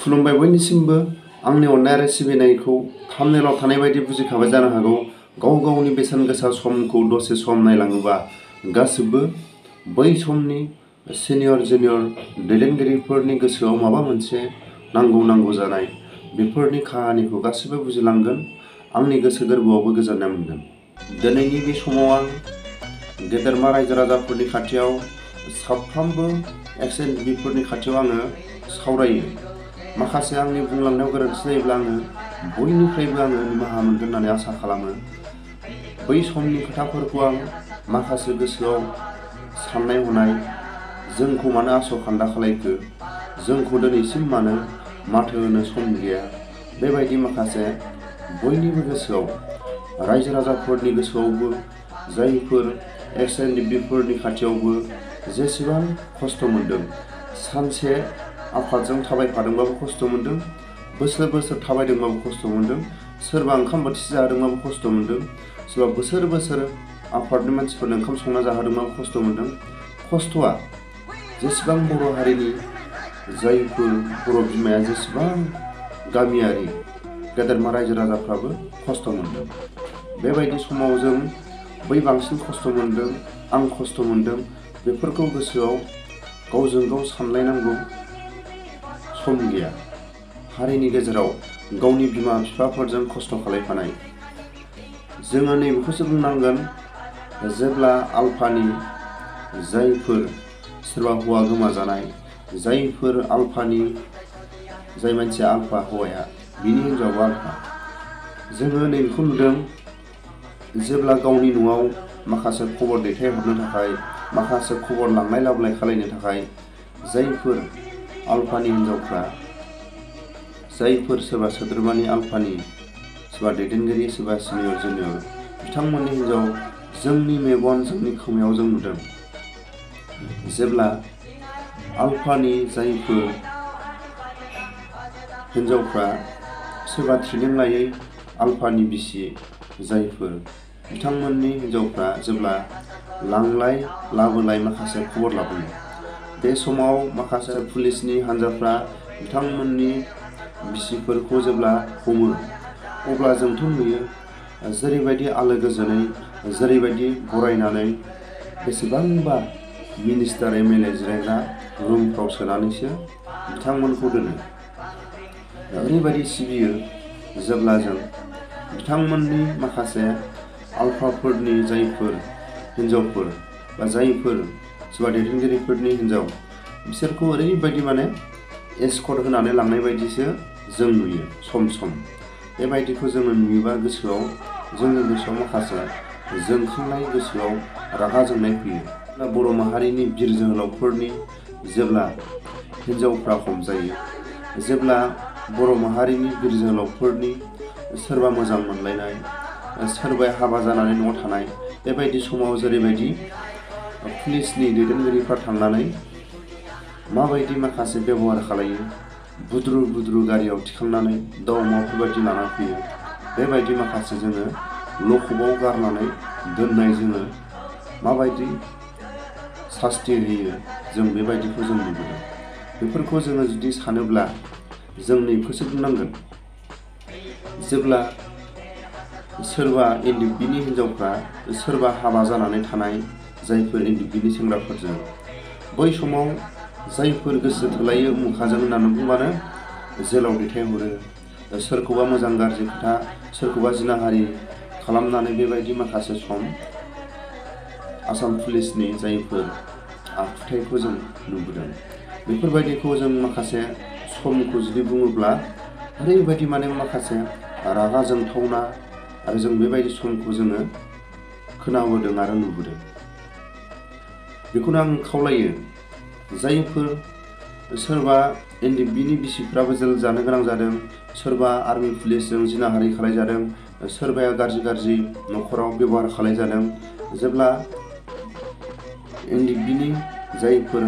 खुलुमबाय बयनिसिमबो आंनि अननाय आरो सिबिनायखौ थाम्बनेलाव थानाय बायदि बुजिखाबाय जानो हागौ। गाव गावनि बेसेन गोसा समखौ दसे सम नायलाङोबा गासिबो बै समनि सिनियर जुनियर दैदेनगिरिफोरनि गोसोआव माबा मोनसे नांगौ जानाय बेफोरनि खाहानिखौ गासिबो बुजिलांगोन। आंनि गोसो गोरबोआवबो गोजोननाय मोनगोन। दिनैनि बे समाव आं गेदेरमा रायजो राजाफोरनि खाथियाव साफ्रोमबो एक्स-एन-डिफोरनि खाथियाव आङो सावरायो। माखासे आंनि बुंलांनायाव गोरोन्थि जायोब्ला आङो बयनिफ्रायबो निमाहा मोनगोन होननानै आसा खालामो। बै समनि खोथाफोरखौ आं माखासे गोसोआव साननाय हनाय, जोंखौ मानो आस'-खान्दा खालायखो, जोंखौ दिनैसिम मानो माथो होनो सम गैया, बेबायदि माखासे बयनिबो गोसोआव, रायजो राजाफोरनि गोसोआवबो, जायफोर एक्स-एन-डिफोरनि खाथियावबो जेसेबां खस्थ' मोनदों, सानसे आफादजों थाबायफादोंबाबो खस्थ' मोनदों, बोसोर बोसोर थाबायदोंबाबो खस्थ' मोनदों, सोरबा ओंखाम बोथिसे जादोंबाबो खस्थ' मोनदों, सोरबा बोसोर बोसोर आफादनि मानसिफोरनो ओंखाम संना जाहोदोंबाबो खस्थ' मोनदों। खस्थ'आ जेसेबां बर' हारिनि जायफोर बर' बिमाया जेसेबां गामियारि गेदेरमा रायजो राजाफ्राबो खस्थ' मोनदों। बेबायदि समाव जों बै बांसिन खस्थ' मोनदों, आं खस्थ' मोनदों, बेफोरखौ गोसोआव गावजों गाव सानलायनांगौ सम गैया। हारिनि गेजेराव गावनि बिमा बिफाफोरजों खस्थ' खालायफानाय। जोङो नैबेखौसो बुंनांगोन, जेब्ला आलफानि जायफोर सोरबा हौवा गोमाजानाय, जायफोर आलफानि जाय मानसिया आलफा हौवाया बिनि हिनजावबो आलफा। जोङो नैबेखौ नुदों, जेब्ला गावनि न'आव माखासे खबर दैथायहरनो थाखाय, माखासे खबर लांलाय लाबोलाय खालायनो थाखाय जायफोर आलफानि हिनजावफ्रा, जायफोर सोरबा सोद्रोमानि आलफानि सोरबा दैदेनगिरि, सोरबा सिनियर जुनियर, बिथांमोननि हिनजाव जोंनि मेगन, जोंनि खोमायाव जों नुदों। जेब्ला आलफानि जायफोर हिनजावफ्रा सोरबा ट्रेनिं लायै आलफानि बिसि जायफोर बिथांमोननि हिनजावफ्रा जेब्ला लांलाय लाबोलाय माखासे खबर लाबोयो, बे समाव माखासे पुलिसनि हान्जाफ्रा बिथांमोननि बिसिफोरखौ जेब्ला हमो, अब्ला जोंथ' नुयो जेरैबायदि आलो गोजोनै, जेरैबायदि बरायनानै बेसेबांबा मिनिस्टार एम-एल-ए जिरायग्रा रुमफ्राव सोनानैसो बिथांमोनखौ दोनो। ओरैबायदि सिबियो जेब्ला जों बिथांमोननि माखासे आलफाफोरनि जायफोर हिनजावफोर बा जायफोर सोरबा दैदेनगिरिफोरनि हिनजाव, बिसोरखौ ओरैबायदि एस्कर्ट होनानै लांनाय बायदिसो जों नुयो सम सम। बेबायदिखौ जोङो नुयोबा गोसोआव, जोंनि गोसोआव माखासे जोंखांनाय, गोसोआव रागा जोंनाय फैयो। बर' माहारिनि बिर जोहोलावफोरनि जेब्ला हिनजावफ्रा हमजायो, जेब्ला बर' माहारिनि बिर जोहोलावफोरनि सोरबा मोजां मोनलायनाय, सोरबाया हाबा जानानै न'आव थानाय, बेबायदि समाव जेरैबायदि पुलिसनि दैदेनगिरिफ्रा थांनानै माबायदि माखासे बेब'हार खालायो, बुद्रु गारियाव थिखांनानै दाउ अमाफोरबायदि लाना फैयो, बेबायदि माखासे जोङो लकआपआव गारनानै दोननाय, जोङो माबायदि सास्ति होयो, जों बेबायदिखौ जों नुबोदों। बेफोरखौ जोङो जुदि सानोब्ला जों नैखौसो बुंनांगोन, जेब्ला सोरबा एन-डि-एफ-बिनि हिनजावफ्रा सोरबा हाबा जानानै थानाय जायफोर एन-डि-एफ-बिनि सेंग्राफोरजों, बै समाव जायफोर गोसो थोलायो मुखाजों होननानै बुंबानो जेलाव दैथायहरो, सोरखौबा मोजां गाज्रि खोथा, सोरखौबा जिनाहारि खालामनानै बेबायदि माखासे सम आसाम पुलिसनि जायफोर आखुथायखौ जों नुबोदों। बेफोरबायदिखौ जों माखासे समखौ जुदि बुङोब्ला ओरैबायदि माखासे रागा जोंथावना, आरो जों बेबायदि समखौ जोङो खोनाबोदों आरो नुबोदों। बेखौनो आं खावलायो, जायफोर सोरबा एन-डि-एफ-बिनि बिसिफ्राबो जेल जानो गोनां जादों, सोरबा आर्मि पुलिसजों जिनाहारि खालायजादों, सोरबाया गाज्रि न'खराव बेब'हार खालायजादों, जेब्ला एन-डि-एफ-बिनि जायफोर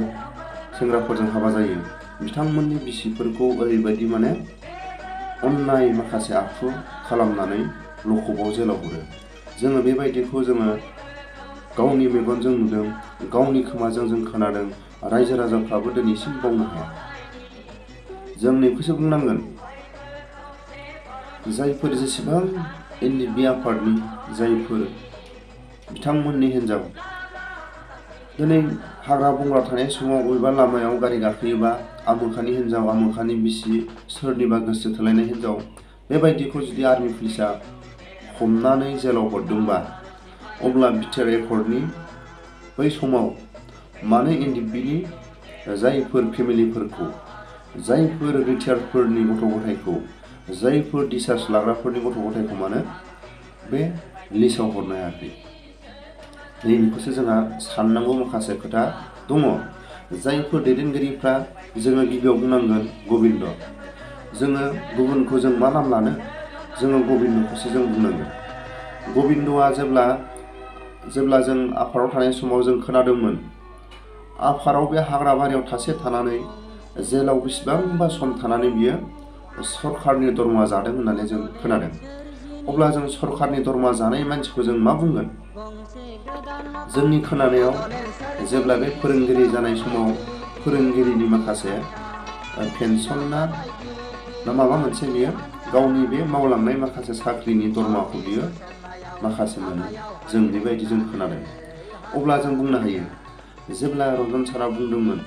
सेंग्राफोरजों हाबा जायो, बिथांमोननि बिसिफोरखौ ओरैबायदि अननाय माखासे आखु खालामनानै लकआपआव जेलाव हरो। जोङो बेबायदिखौ जोङो गावनि मेगनजों नुदों, गावनि खोमाजों जों खोनादों। रायजो राजाफ्राबो दिनैसिम बावनो हाया। जों नैखौसो बुंनांगोन, जायफोर जेसेबां NDP आफादनि जायफोर बिथांमोननि हिन्जाव दिनै हाग्रा बंग्रा थानाय समाव बबेबा लामायाव गारि गाखोयोबा आमुखानि हिन्जाव आमुखानि बिसि सोरनिबा गोसो थोलायनाय हिन्जाव बेबायदिखौ जुदि आर्मि पुलिसा हमनानै जेलाव हरदोंबा अब्ला बिटिआर एकर्डनि बै समाव मानो NDPनि जायफोर फेमिलिफोरखौ जायफोर रिटायार्डफोरनि गथ' गथायखौ जायफोर डिसार्ज लाग्राफोरनि गथ' गथायखौ मानो बे लिस्टआव हरनो हायाखै? नैबेखौसो जोंहा साननांगौ माखासे खोथा दङ। जायफोर दैदेनगिरिफ्रा जोङो गिबियाव बुंनांगोन गबिन्द। जोङो गुबुनखौ जों मा नाम लानो? जोङो गबिन्दखौसो जों बुंनांगोन। गबिन्दआ जेब्ला जों आफादाव थानाय समाव जों खोनादोंमोन, आफादाव बे हाग्रा बारियाव थासे थानानै जेलाव बेसेबांबा सम थानानै बियो सरकारनि दरमा जादों होननानै जों खोनादों। अब्ला जों सरकारनि दरमा जानाय मानसिखौ जों मा बुंगोन? जोंनि खोनानायाव जेब्ला बे फोरोंगिरि जानाय समाव फोरोंगिरिनि माखासे पेन्सन ना माबा मोनसे बियो गावनि बे मावलांनाय माखासे साख्रिनि दरमाखौ बियो माखासे मोनो, जों बेबायदि जों खोनादों। अब्ला जों बुंनो हायो, जेब्ला रन्जन सारा बुंदोंमोन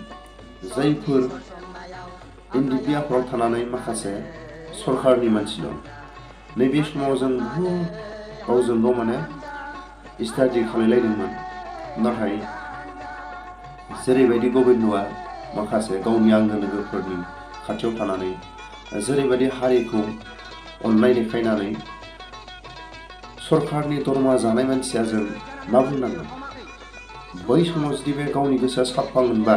जायफोर NDP आफादाव थानानै माखासे सरकारनि मानसि दं, नैबे समाव जों बहुद गावजों गाव माने स्टाडि खालायलायदोंमोन। नाथाय जेरैबायदि गबिन्दआ माखासे गावनि आंगो लोगोफोरनि खाथियाव थानानै जेरैबायदि हारिखौ अननाय देखायनानै सरकारनि दरमा जानाय मानसिया जों मा बुंनांगोन? बै समाव जुदि बे गावनि गोसोआ साफा मोनबा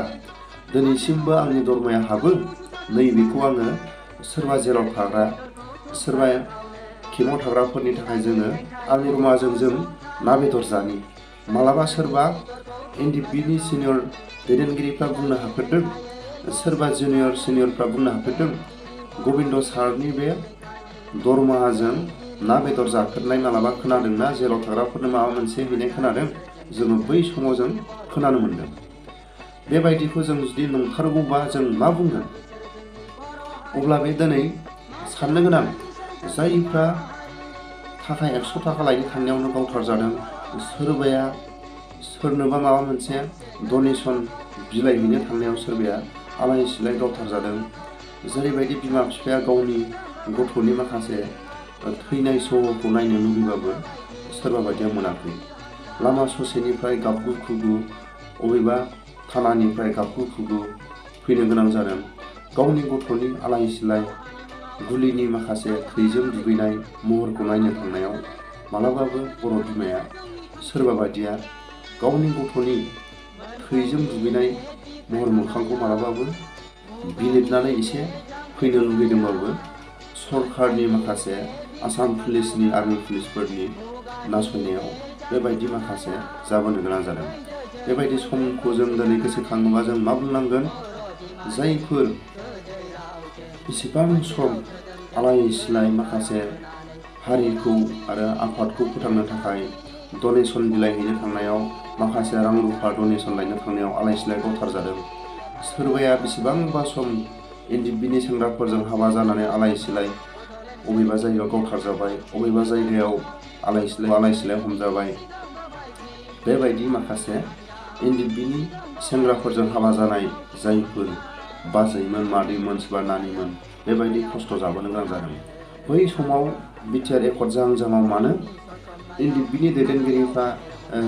दिनैसिमबो आंनि दरमाया हाबो, नैबेखौ आङो सोरबा जेराव थाग्रा सोरबा केमाव थाग्राफोरनि थाखाय जोङो आंनि दरमाजों जों ना बेदर जानि। मालाबा सोरबा NDPनि सिनियर दैदेनगिरिफ्रा बुंनो हाफेरदों, सोरबा सिनियरफ्रा बुंनो हाफेरदों, गबिन्द सारनि बे दरमाजों ना बेदर जाफेरनाय मालाबा खोनादोंना जेराव थाग्राफोरनो माबा मोनसे हैनाय खोनादों? जोङो बै समाव जों खोनानो मोनदों। बेबायदिखौ जों जुदि नंथारगौबा जों मा बुंगोन? अब्ला बे दिनै साननो गोनां, जायफ्रा थाखा 100 थाखा लायनो थांनायावनो गावथार जादों, सोरबाया सोरनोबा माबा मोनसे डनेसन बिलाइ हैनो थांनायाव सोरबाया आलाय सिलाय गावथार जादों। जेरैबायदि बिमा बिफाया गावनि गथ'नि माखासे थैनाय सहखौ नायनो लुबैबाबो सोरबा बायदिया मोनाखै। लामा ससेनिफ्राय गाबगु खुगु अबेबा थानानिफ्राय गाबगु खुगु फैनो गोनां जादों। गावनि गथ'नि आलाय सिलाय गुलिनि माखासे थैजों दुगैनाय महरखौ नायनो थांनायाव मालाबाबो बर' बिमाया सोरबा बायदिया गावनि गथ'नि थैजों दुगैनाय महर मोखांखौ मालाबाबो बिलिरनानै एसे फैनो लुगैदोंबाबो सरकारनि माखासे आसाम पुलिसनि आर्मि पुलिसफोरनि नासयनायाव बेबायदि माखासे जाबोनो गोनां जादों। बेबायदि समखौ जों दिनै गोसोखाङोबा जों मा बुंनांगोन? जायफोर बेसेबां सम आलाय सिलाय माखासे हारिखौ आरो आफादखौ फोथांनो थाखाय डनेसन बिलाइ हैनो थांनायाव माखासे रां रुफा डनेसन लायनो थांनायाव आलाय सिलाय गावथार जादों। सोरबाया बेसेबांबा सम NDPनि सेंग्राफोरजों हाबा जानानै आलाय सिलाय अबेबा जायगायाव गावथार जाबाय, अबेबा जायगायाव आलाय सिलाय हमजाबाय। बेबायदि माखासे NDPनि सेंग्राफोरजों हाबा जानाय जायफोर बाजैमोन मादैमोन सोरबा नानिमोन बेबायदि खस्थ' जाबोनो गोनां जादों। बै समाव बिटिआर एकर्ड जाहां मानो NDPनि दैदेनगिरिफ्रा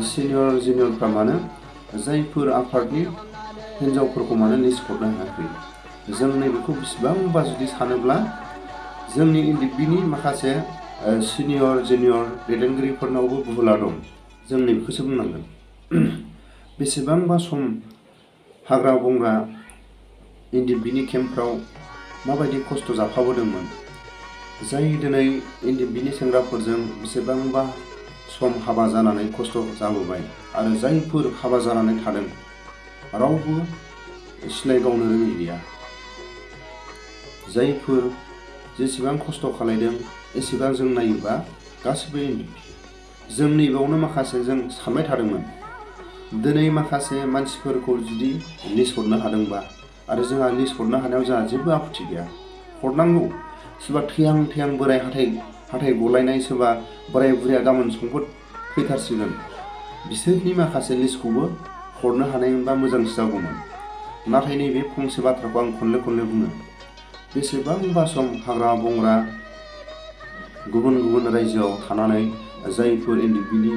सिनियरफ्रा मानो जायफोर आफादनि हिन्जावफोरखौ मानो लिस्ट हरनो हायाखै? जों नैबेखौ बेसेबांबा जुदि सानोब्ला जोंनि NDPनि माखासे सिनियर दैदेनगिरिफोरनावबो भुला दं। जों नैबेखौसो बुंनांगोन। बेसेबांबा सम हाग्रा बंग्रा NDPनि केम्पफ्राव माबायदि खस्थ' जाफाबोदोंमोन, जाय दिनै NDPनि सेंग्राफोरजों बेसेबांबा सम हाबा जानानै खस्थ' जाबोबाय आरो जायफोर हाबा जानानै थादों रावबो सिलाय गावनो रोङै गैया। जायफोर जेसेबां खस्थ' खालायदों एसेबां जों नायोबा गासिबो NDP। जों नैबावनो माखासे जों सानबाय थादोंमोन, दिनै माखासे मानसिफोरखौ जुदि लिस्ट हरनो हादोंबा आरो जोंहा लिस्ट हरनो हानायाव जोंहा जेबो आपत्ति गैया, हरनांगौ। सोरबा थैहां थैहां बोराय हाथाय गलायनाय, सोरबा बोराय बुरैया गाबोन सम्फद फैथारसिगोन, बिसोरनि माखासे लिस्टखौबो हरनो हानायमोनबा मोजांसो जागौमोन। नाथाय नैबे फंसे बाथ्राखौ आं खनले खनले बुङो, बेसेबांबा सम हाग्रा बंग्रा गुबुन गुबुन रायजोआव थानानै जायफोर एनडिपिनि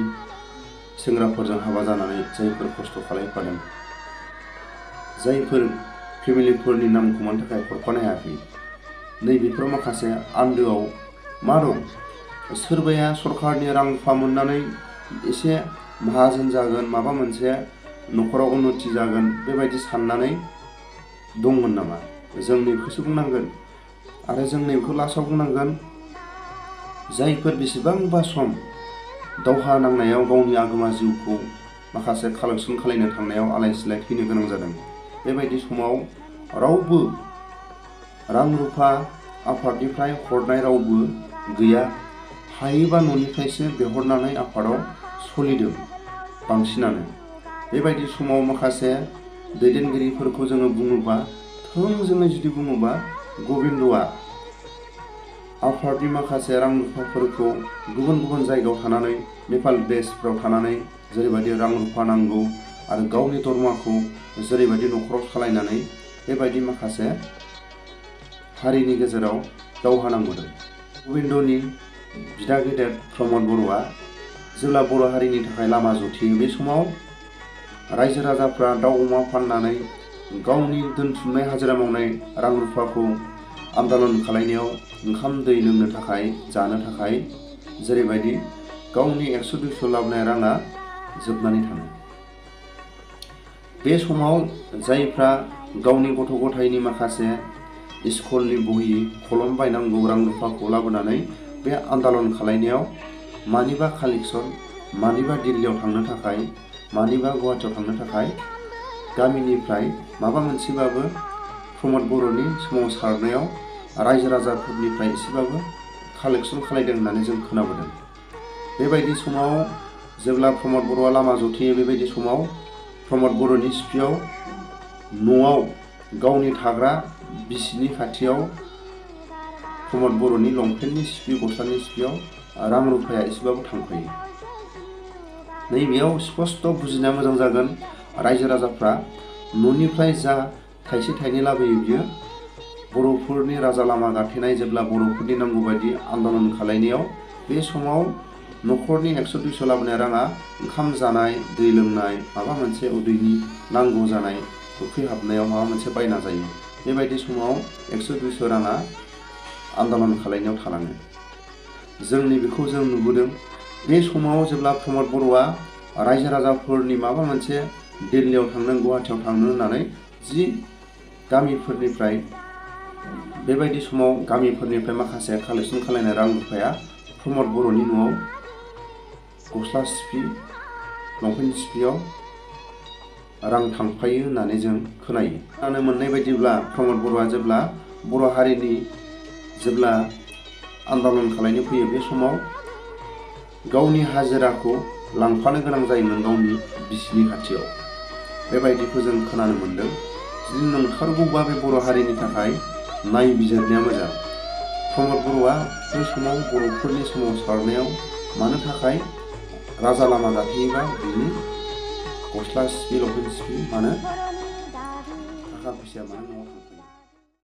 सेंग्राफोरजों हाबा जानानै जायफोर खस्थ' खालामफादों, जायफोर फेमिलिफोरनि नामखौ मानि थाखाय हरफानो हायाखै, नैबेफोर माखासे आन्दोआव मा दं? सोरबाया सरकारनि रां रुफा मोननानै एसे माहाजोन जागोन, माबा मोनसे न'खराव उन्नति जागोन, बेबायदि साननानै दंमोन नामा? जों नैखौसो बुंनांगोन। आरो जों नैखौ लास्टआव बुंनांगोन, जायफोर बेसेबांबा सम दावहा नांनायाव गावनि आगोमा जिउखौ माखासे कालेक्सन खालामनो थांनायाव आलाय सिलाय थैनो गोनां जादों, बेबायदि समाव रावबो रां रुफा आफादनिफ्राय हरनाय रावबो गैया। हायोबा न'निफ्रायसो बिहरनानै आफादाव सलिदों बांसिनानो। बेबायदि समाव माखासे दैदेनगिरिफोरखौ जोङो बुङोबा, थोंजोङै जुदि बुङोबा, गबिन्दआ आफादनि माखासे रां रुफाफोरखौ गुबुन गुबुन जायगायाव थानानै, नेपाल देशफ्राव थानानै जेरैबायदि रां रुफा नांगौ आरो गावनि धर्मखौ जेरैबायदि न'खराव सालायनानै बेबायदि माखासे हारिनि गेजेराव दावहा नांबोदों। गबिन्दनि बिदा गेदेर प्रमद बर'आ जेब्ला बर' हारिनि थाखाय लामा जथेयो, बे समाव रायजो राजाफ्रा दाउ अमा फाननानै गावनि दोनथुमनाय हाजिरा मावनाय रां रुफाखौ आन्दलन खालामनायाव ओंखाम दै लोंनो थाखाय, जानो थाखाय जेरैबायदि गावनि 100-200 लाबोनाय राङा जोबनानै थाङो। बे समाव जायफ्रा गावनि गथ' गथायनि माखासे स्कुलनि बहि कलम बायनांगौ रां रुफाखौ लाबोनानै बे आन्दलन खालामनायाव मानिबा कालेक्सन, मानिबा दिल्लीयाव थांनो थाखाय, मानिबा गुवाहाटियाव थांनो थाखाय गामिनिफ्राय माबा मोनसेबाबो प्रमद बर'नि सोमावसारनायाव रायजो राजाफोरनिफ्राय एसेबाबो कालेक्सन खालामदों होननानै जों खोनाबोदों। बेबायदि समाव जेब्ला प्रमद बर'आ लामा जथेयो, बेबायदि समाव प्रमद बर'नि सिपियाव न'आव गावनि थाग्रा बिसिनि खाथियाव प्रमद बर'नि लंपेन्टनि सिपि, गस्लानि सिपियाव रां रुफाया एसेबाबो थांफायो। नैबेयाव स्पष्ट बुजिनाया मोजां जागोन, रायजो राजाफ्रा न'निफ्राय जा थाइसे थाइनै लाबोयो, बियो बर'फोरनि राजा लामा गाथेनाय, जेब्ला बर'फोरनि नांगौ बायदि आन्दलन खालामनायाव बे समाव न'खरनि 100-200 लाबोनाय राङा ओंखाम जानाय, दै लोंनाय, माबा मोनसे उदैनि नांगौ जानाय, उखैहाबनायाव माबा मोनसे बायना जायो। बेबायदि समाव 100-200 राङा आन्दलन खालामनायाव थालाङो। जोंनि बेखौ जों नुबोदों। बे समाव जेब्ला प्रमद बर'आ रायजो राजाफोरनि माबा मोनसे दिल्लीयाव थांनो, गुवाहाटियाव थांनो होननानै जि गामिफोरनिफ्राय, बेबायदि समाव गामिफोरनिफ्राय माखासे कालेक्सन खालामनाय रां रुफाया प्रमद बर'नि न'आव गस्ला सिपि, लंपेन्ट सिपियाव रां थांफायो होननानै जों खोनायो। खोनानो मोननाय बायदिब्ला प्रमद बर'आ जेब्ला बर' हारिनि जेब्ला आन्दलन खालामनो फैयो, बे समाव गावनि हाजिराखौ लांफानो गोनां जायोमोन गावनि बिसिनि खाथियाव। बेबायदिखौ जों खोनानो मोन्दों। जुदि नंथारगौबा बे बर' हारिनि थाखाय नायबिजिरनाया मोजां। प्रमद बर'आ बै समाव बर'फोरनि सोमावसारनायाव मानो थाखाय राजा लामा गाथेयोबा बिनि गस्ला सिपि, लंपेन्ट सिपि मानो थाखा फैसाया मानो न'आव